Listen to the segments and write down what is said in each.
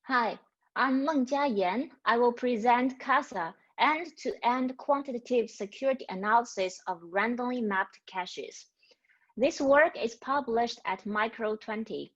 Hi, I'm Mengjia. I will present CASA end-to-end quantitative security analysis of randomly mapped caches. This work is published at Micro 20.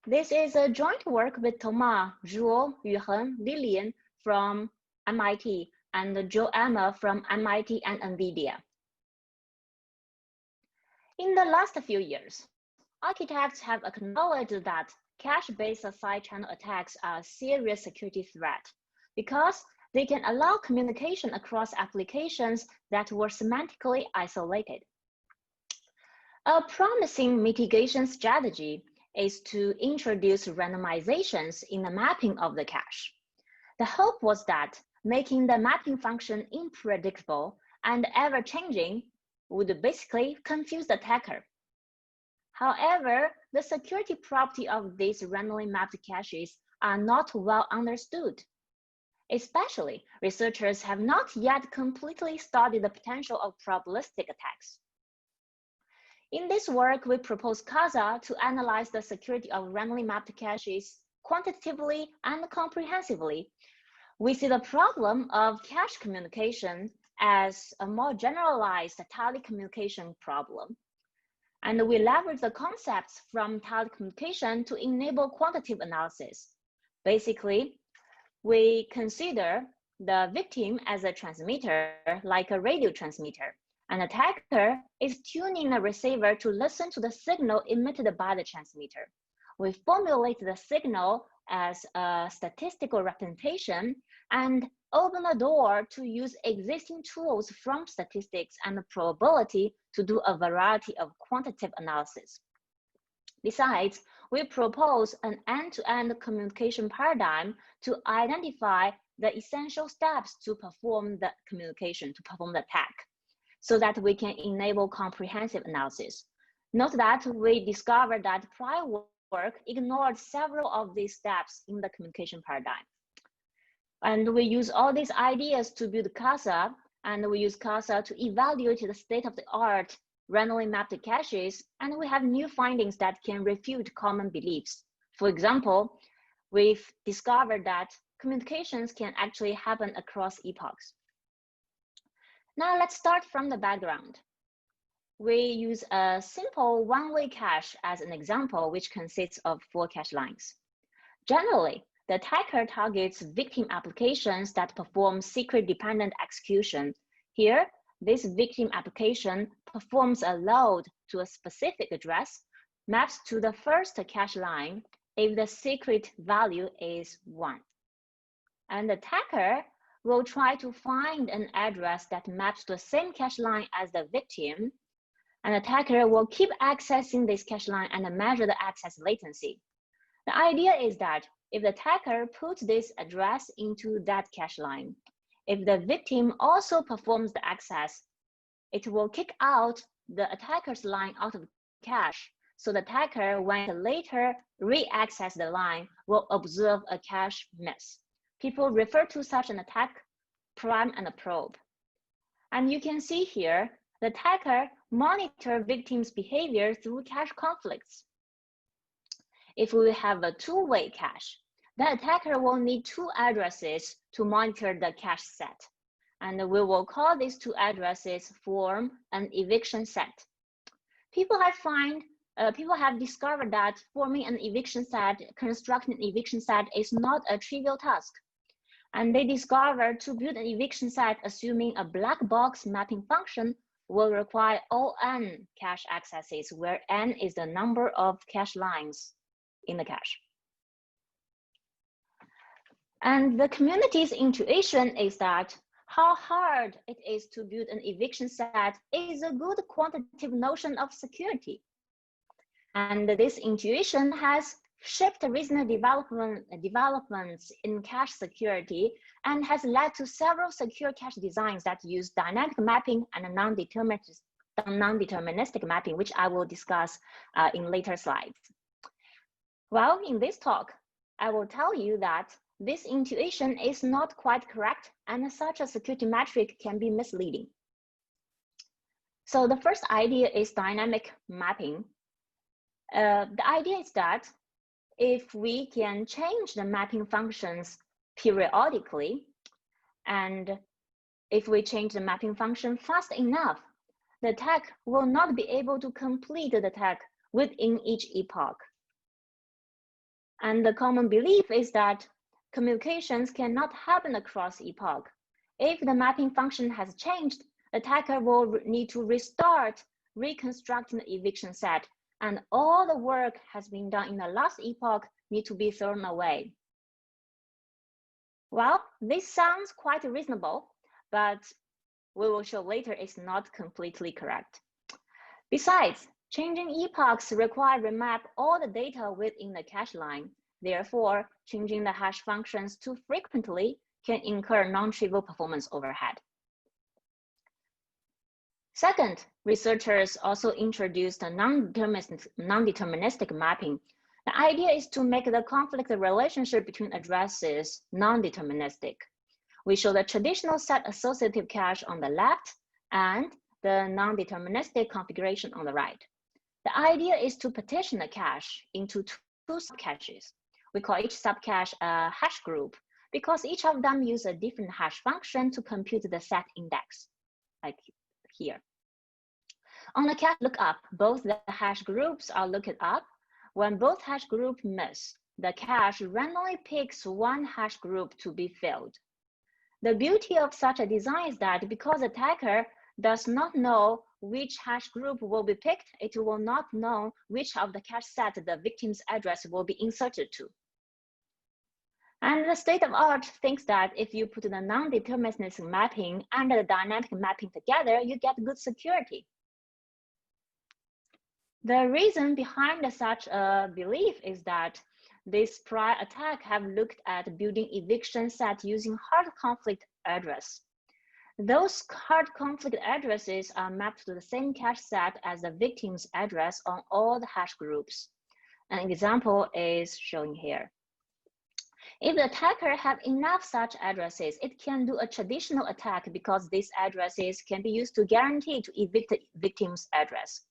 This is a joint work with Thomas, Jules, Yuheng, Lillian from MIT, and Emer from MIT and NVIDIA. In the last few years, architects have acknowledged that cache-based side-channel attacks are a serious security threat because they can allow communication across applications that were semantically isolated. A promising mitigation strategy is to introduce randomizations in the mapping of the cache. The hope was that making the mapping function unpredictable and ever-changing would basically confuse the attacker. However, the security property of these randomly mapped caches are not well understood. Especially, researchers have not yet completely studied the potential of probabilistic attacks. In this work, we propose CASA to analyze the security of randomly mapped caches quantitatively and comprehensively. We see the problem of cache communication as a more generalized telecommunication problem. And we leverage the concepts from telecommunication to enable quantitative analysis. Basically, we consider the victim as a transmitter, like a radio transmitter. An attacker is tuning the receiver to listen to the signal emitted by the transmitter. We formulate the signal as a statistical representation and open the door to use existing tools from statistics and probability to do a variety of quantitative analysis. Besides, we propose an end-to-end communication paradigm to identify the essential steps to perform the communication, to perform the attack, so that we can enable comprehensive analysis. Note that we discovered that prior work ignored several of these steps in the communication paradigm. And we use all these ideas to build CASA, and we use CASA to evaluate the state-of-the-art randomly mapped caches, and we have new findings that can refute common beliefs. For example, we've discovered that communications can actually happen across epochs. Now let's start from the background. We use a simple one-way cache as an example, which consists of 4 cache lines. Generally, the attacker targets victim applications that perform secret-dependent execution. Here, this victim application performs a load to a specific address, maps to the first cache line if the secret value is 1. And the attacker will try to find an address that maps to the same cache line as the victim. An attacker will keep accessing this cache line and measure the access latency. The idea is that if the attacker puts this address into that cache line, if the victim also performs the access, it will kick out the attacker's line out of cache. So the attacker, when it later re-access the line, will observe a cache miss. People refer to such an attack prime and probe. And you can see here, the attacker monitors victims' behavior through cache conflicts. If we have a two-way cache, the attacker will need 2 addresses to monitor the cache set. And we will call these 2 addresses form an eviction set. People have discovered that forming an eviction set, constructing an eviction set is not a trivial task. And they discovered to build an eviction set assuming a black box mapping function will require all n cache accesses, where n is the number of cache lines in the cache. And the community's intuition is that how hard it is to build an eviction set is a good quantitative notion of security. And this intuition has shaped recent developments in cache security and has led to several secure cache designs that use dynamic mapping and non-deterministic mapping, which I will discuss in later slides. Well, in this talk, I will tell you that this intuition is not quite correct, and such a security metric can be misleading. So the first idea is dynamic mapping. The idea is that if we can change the mapping functions periodically, and if we change the mapping function fast enough, the attack will not be able to complete the attack within each epoch. And the common belief is that communications cannot happen across epoch. If the mapping function has changed, the attacker will need to restart reconstructing the eviction set, and all the work has been done in the last epoch need to be thrown away. Well, this sounds quite reasonable, but we will show later it's not completely correct. Besides, changing epochs require remap all the data within the cache line. Therefore, changing the hash functions too frequently can incur non-trivial performance overhead. Second, researchers also introduced a non-deterministic mapping. The idea is to make the conflict relationship between addresses non-deterministic. We show the traditional set associative cache on the left and the non-deterministic configuration on the right. The idea is to partition the cache into two subcaches. We call each subcache a hash group because each of them use a different hash function to compute the set index, like here. On the cache lookup, both the hash groups are looked up. When both hash groups miss, the cache randomly picks one hash group to be filled. The beauty of such a design is that because the attacker does not know which hash group will be picked, it will not know which of the cache set the victim's address will be inserted to. And the state of art thinks that if you put the non-deterministic mapping and the dynamic mapping together, you get good security. The reason behind such a belief is that this prior attack have looked at building eviction set using hard conflict address. Those hard conflict addresses are mapped to the same cache set as the victim's address on all the hash groups. An example is shown here. If the attacker have enough such addresses, it can do a traditional attack because these addresses can be used to guarantee to evict the victim's address.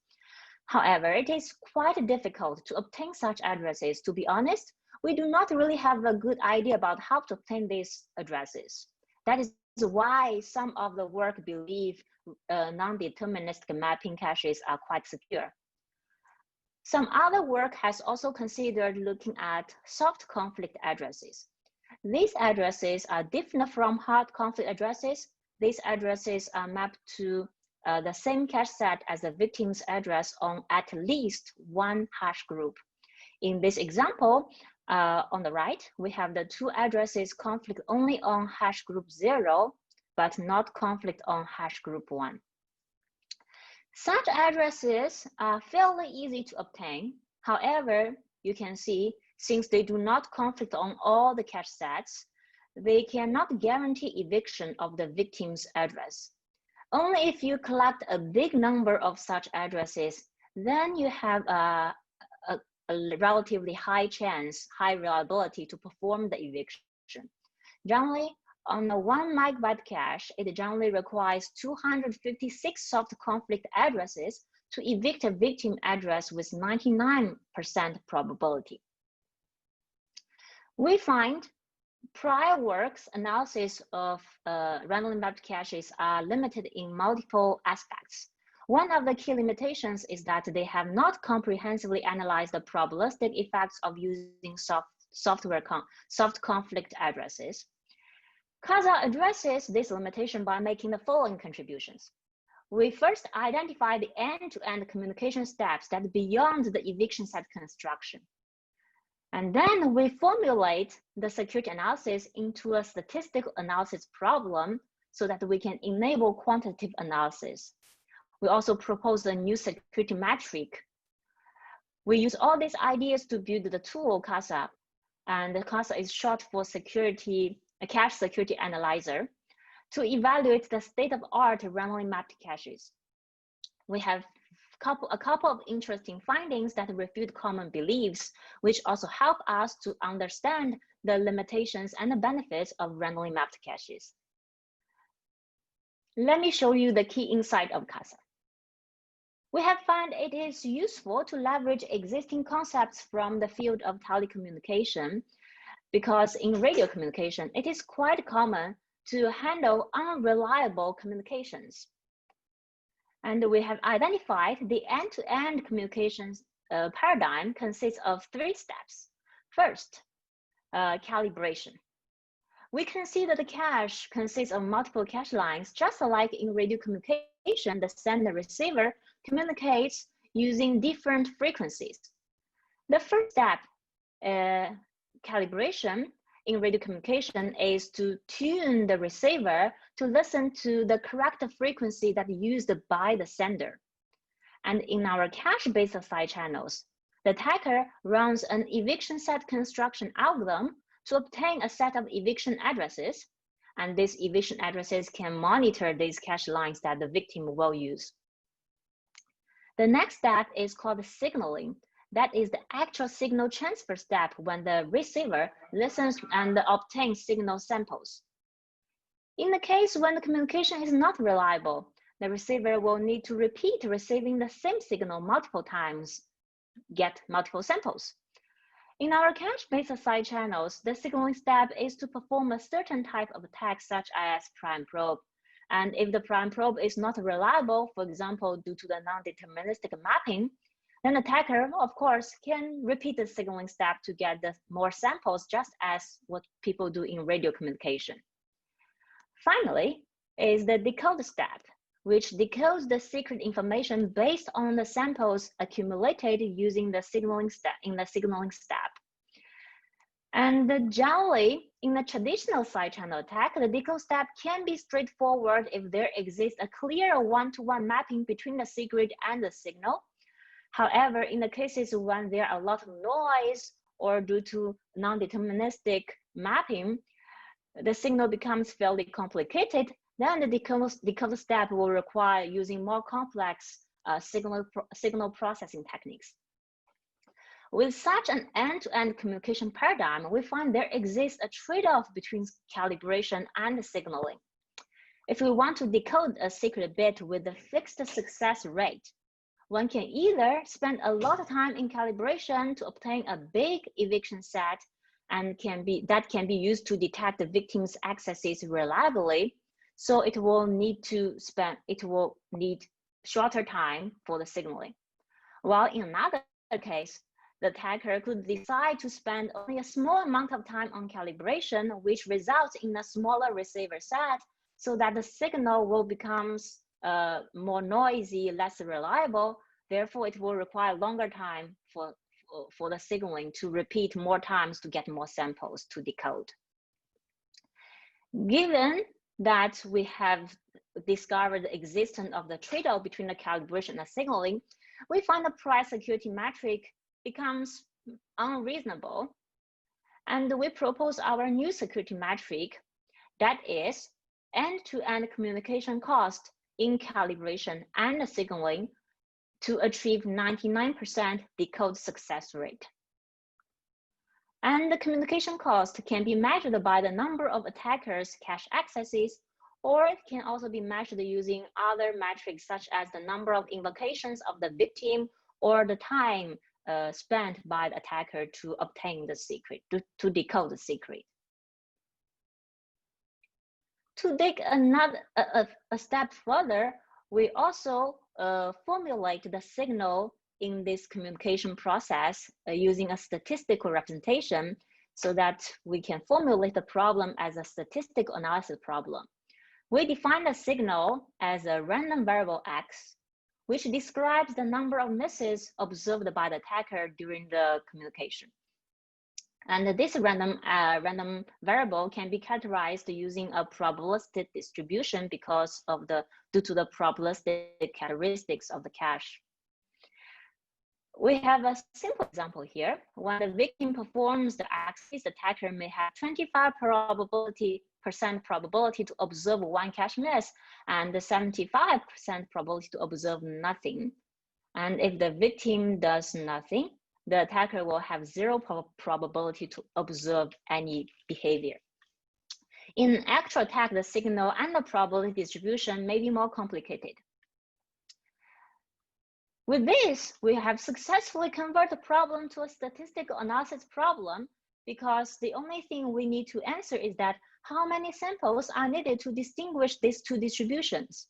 However, it is quite difficult to obtain such addresses. To be honest, we do not really have a good idea about how to obtain these addresses. That is why some of the work believe non-deterministic mapping caches are quite secure. Some other work has also considered looking at soft conflict addresses. These addresses are different from hard conflict addresses. These addresses are mapped to the same cache set as the victim's address on at least one hash group. In this example, on the right, we have the two addresses conflict only on hash group 0, but not conflict on hash group 1. Such addresses are fairly easy to obtain. However, you can see, since they do not conflict on all the cache sets, they cannot guarantee eviction of the victim's address. Only if you collect a big number of such addresses, then you have a relatively high chance, high reliability to perform the eviction. Generally, on a 1 megabyte cache, it generally requires 256 soft conflict addresses to evict a victim address with 99% probability. We find prior works analysis of randomly mapped caches are limited in multiple aspects. One of the key limitations is that they have not comprehensively analyzed the probabilistic effects of using soft conflict addresses. CASA addresses this limitation by making the following contributions. We first identify the end-to-end communication steps that are beyond the eviction set construction. And then we formulate the security analysis into a statistical analysis problem so that we can enable quantitative analysis. We also propose a new security metric. We use all these ideas to build the tool CASA, and the CASA is short for a cache security analyzer, to evaluate the state-of-art randomly mapped caches. We have a couple of interesting findings that refute common beliefs, which also help us to understand the limitations and the benefits of randomly mapped caches. Let me show you the key insight of CASA. We have found it is useful to leverage existing concepts from the field of telecommunication because in radio communication, it is quite common to handle unreliable communications. And we have identified the end-to-end communications paradigm consists of 3 steps. First, calibration. We can see that the cache consists of multiple cache lines, just like in radio communication, the sender-receiver communicates using different frequencies. The first step, calibration, in radio communication is to tune the receiver to listen to the correct frequency that used by the sender. And in our cache-based side channels, the attacker runs an eviction set construction algorithm to obtain a set of eviction addresses, and these eviction addresses can monitor these cache lines that the victim will use. The next step is called signaling. That is the actual signal transfer step when the receiver listens and obtains signal samples. In the case when the communication is not reliable, the receiver will need to repeat receiving the same signal multiple times, get multiple samples. In our cache-based side channels, the signaling step is to perform a certain type of attack such as prime probe. And if the prime probe is not reliable, for example, due to the non-deterministic mapping, then the attacker, of course, can repeat the signaling step to get the more samples, just as what people do in radio communication. Finally, is the decode step, which decodes the secret information based on the samples accumulated using the signaling step in the signaling step. And generally, in the traditional side channel attack, the decode step can be straightforward if there exists a clear one-to-one mapping between the secret and the signal. However, in the cases when there are a lot of noise or due to non-deterministic mapping, the signal becomes fairly complicated, then the decode step will require using more complex signal processing techniques. With such an end-to-end communication paradigm, we find there exists a trade-off between calibration and signaling. If we want to decode a secret bit with a fixed success rate, one can either spend a lot of time in calibration to obtain a big eviction set and that can be used to detect the victim's accesses reliably. So it will need shorter time for the signaling. While in another case, the attacker could decide to spend only a small amount of time on calibration, which results in a smaller receiver set, so that the signal will become more noisy, less reliable. Therefore, it will require longer time for the signaling to repeat more times to get more samples to decode. Given that we have discovered the existence of the trade-off between the calibration and signaling, we find the price security metric becomes unreasonable. And we propose our new security metric, that is end-to-end communication cost in calibration and signaling to achieve 99% decode success rate. And the communication cost can be measured by the number of attackers' cache accesses, or it can also be measured using other metrics such as the number of invocations of the victim or the time spent by the attacker to obtain the secret, to decode the secret. To dig a step further, we also formulate the signal in this communication process using a statistical representation so that we can formulate the problem as a statistical analysis problem. We define the signal as a random variable x, which describes the number of misses observed by the attacker during the communication. And this random variable can be characterized using a probabilistic distribution due to the probabilistic characteristics of the cache. We have a simple example here. When the victim performs the access, the attacker may have 25% probability to observe one cache miss and 75% probability to observe nothing. And if the victim does nothing, the attacker will have 0 probability to observe any behavior. In an actual attack, the signal and the probability distribution may be more complicated. With this, we have successfully converted the problem to a statistical analysis problem because the only thing we need to answer is that how many samples are needed to distinguish these two distributions.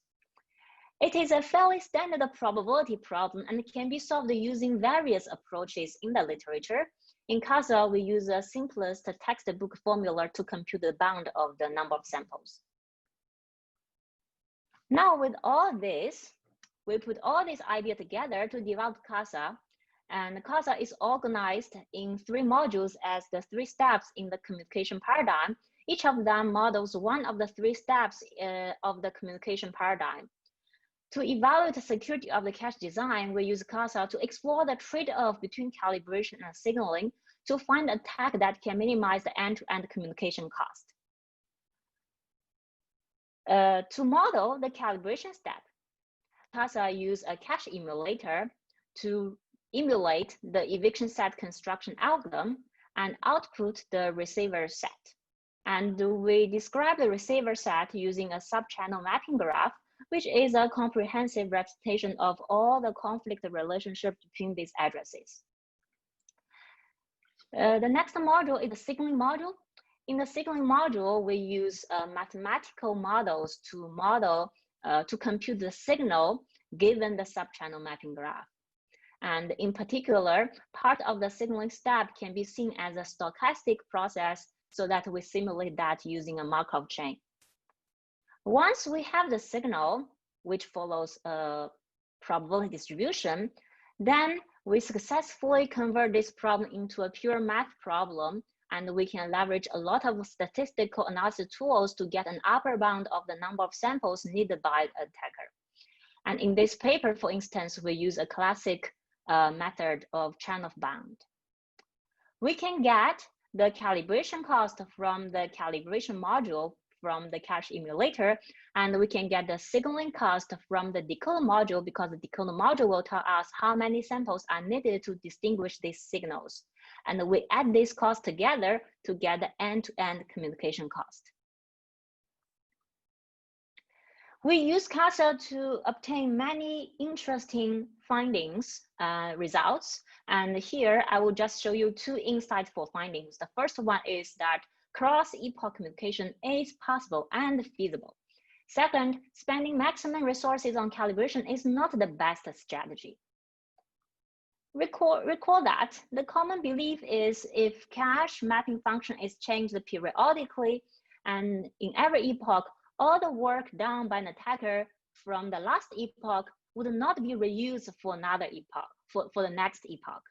It is a fairly standard probability problem and can be solved using various approaches in the literature. In CASA, we use the simplest textbook formula to compute the bound of the number of samples. Now, with all this, we put all this idea together to develop CASA, and CASA is organized in 3 modules as the 3 steps in the communication paradigm. Each of them models one of the 3 steps of the communication paradigm. To evaluate the security of the cache design, we use CASA to explore the trade-off between calibration and signaling to find an attack that can minimize the end-to-end communication cost. To model the calibration step, CASA uses a cache emulator to emulate the eviction set construction algorithm and output the receiver set. And we describe the receiver set using a sub-channel mapping graph, which is a comprehensive representation of all the conflict relationships between these addresses. The next module is the signaling module. In the signaling module, we use mathematical models to compute the signal given the sub-channel mapping graph. And in particular, part of the signaling step can be seen as a stochastic process so that we simulate that using a Markov chain. Once we have the signal, which follows a probability distribution, then we successfully convert this problem into a pure math problem, and we can leverage a lot of statistical analysis tools to get an upper bound of the number of samples needed by the attacker. And in this paper, for instance, we use a classic method of chain of bound. We can get the calibration cost from the calibration module from the cache emulator, and we can get the signaling cost from the decoder module because the decoder module will tell us how many samples are needed to distinguish these signals. And we add these costs together to get the end-to-end communication cost. We use CASA to obtain many interesting findings, results. And here I will just show you 2 insightful findings. The first one is that cross-epoch communication is possible and feasible. Second, spending maximum resources on calibration is not the best strategy. Recall that the common belief is if cache mapping function is changed periodically, and in every epoch, all the work done by an attacker from the last epoch would not be reused for another epoch, for the next epoch.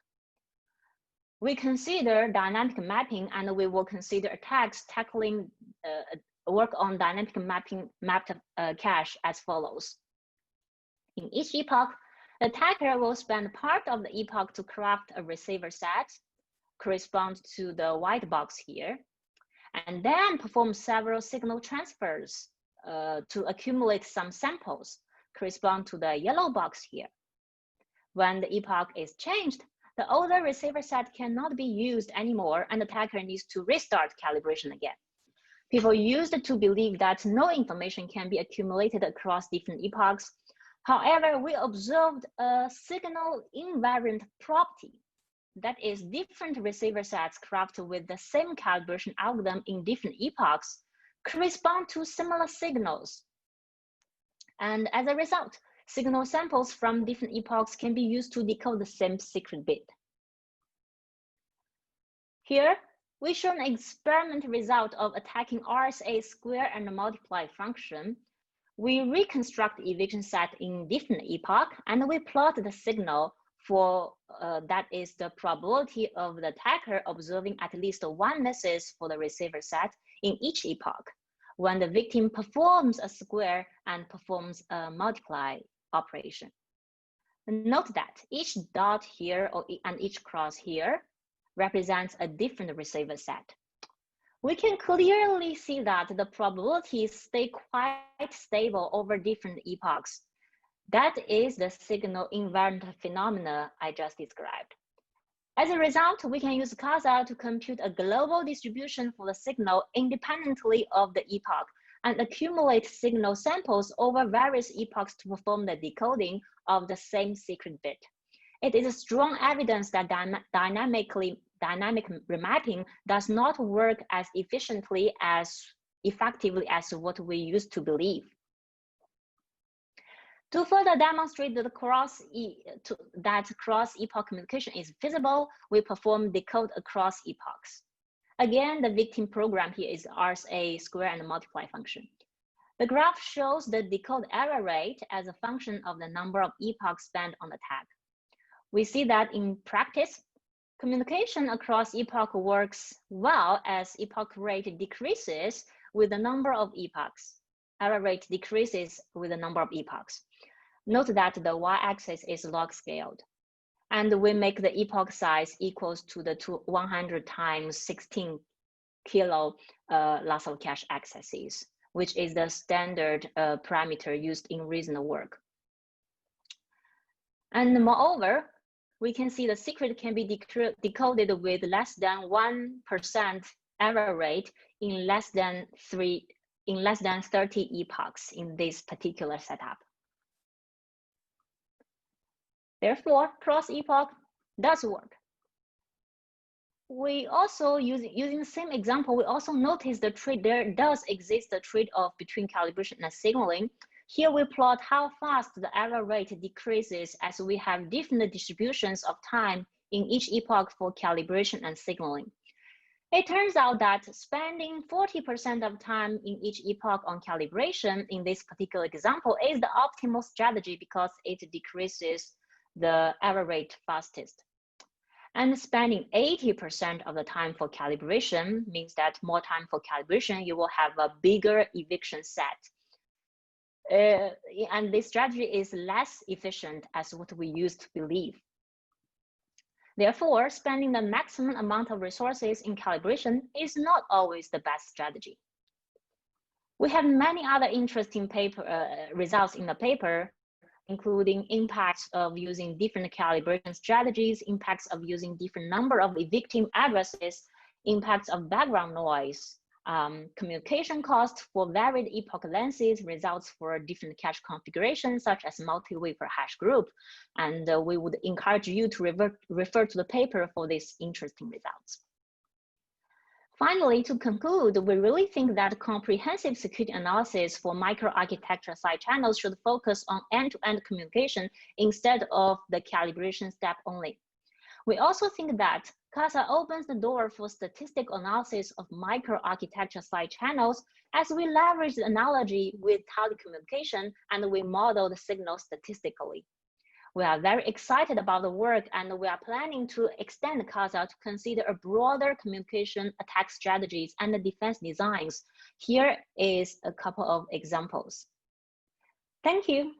We consider dynamic mapping, and we will consider attacks tackling work on dynamic mapped cache as follows. In each epoch, the attacker will spend part of the epoch to craft a receiver set, correspond to the white box here, and then perform several signal transfers to accumulate some samples, correspond to the yellow box here. When the epoch is changed, the older receiver set cannot be used anymore, and the attacker needs to restart calibration again. People used to believe that no information can be accumulated across different epochs. However, we observed a signal invariant property. That is, different receiver sets crafted with the same calibration algorithm in different epochs correspond to similar signals. And as a result, signal samples from different epochs can be used to decode the same secret bit. Here, we show an experimental result of attacking RSA square and multiply function. We reconstruct the eviction set in different epoch, and we plot the signal for, that is the probability of the attacker observing at least 1 misses for the receiver set in each epoch when the victim performs a square and performs a multiply operation. Note that each dot here and each cross here represents a different receiver set. We can clearly see that the probabilities stay quite stable over different epochs. That is the signal invariant phenomena I just described. As a result, we can use CASA to compute a global distribution for the signal independently of the epoch and accumulate signal samples over various epochs to perform the decoding of the same secret bit. It is strong evidence that dynamic remapping does not work as effectively as what we used to believe. To further demonstrate that cross-epoch communication is feasible, we perform decode across epochs. Again, the victim program here is RSA square and multiply function. The graph shows the decode error rate as a function of the number of epochs spent on the tag. We see that in practice, communication across epoch works well as epoch rate decreases with the number of epochs. Error rate decreases with the number of epochs. Note that the y-axis is log scaled, and we make the epoch size equals to the 100 times 16 kilo loss of cache accesses, which is the standard parameter used in recent work. And moreover, we can see the secret can be decoded with less than 1% error rate in less than 30 epochs in this particular setup. Therefore, cross-epoch does work. We also, using the same example, we also notice the there does exist a trade-off between calibration and signaling. Here we plot how fast the error rate decreases as we have different distributions of time in each epoch for calibration and signaling. It turns out that spending 40% of time in each epoch on calibration in this particular example is the optimal strategy because it decreases the error rate fastest. And spending 80% of the time for calibration means that more time for calibration, you will have a bigger eviction set. And this strategy is less efficient as what we used to believe. Therefore, spending the maximum amount of resources in calibration is not always the best strategy. We have many other interesting results in the paper, including impacts of using different calibration strategies, impacts of using different number of victim addresses, impacts of background noise, communication costs for varied epoch lengths, results for different cache configurations, such as multi-wafer hash group. And we would encourage you to refer to the paper for these interesting results. Finally, to conclude, we really think that comprehensive security analysis for microarchitecture side channels should focus on end-to-end communication instead of the calibration step only. We also think that CASA opens the door for statistical analysis of microarchitecture side channels as we leverage the analogy with telecommunication and we model the signal statistically. We are very excited about the work and we are planning to extend CASA to consider a broader communication attack strategies and the defense designs. Here is a couple of examples. Thank you.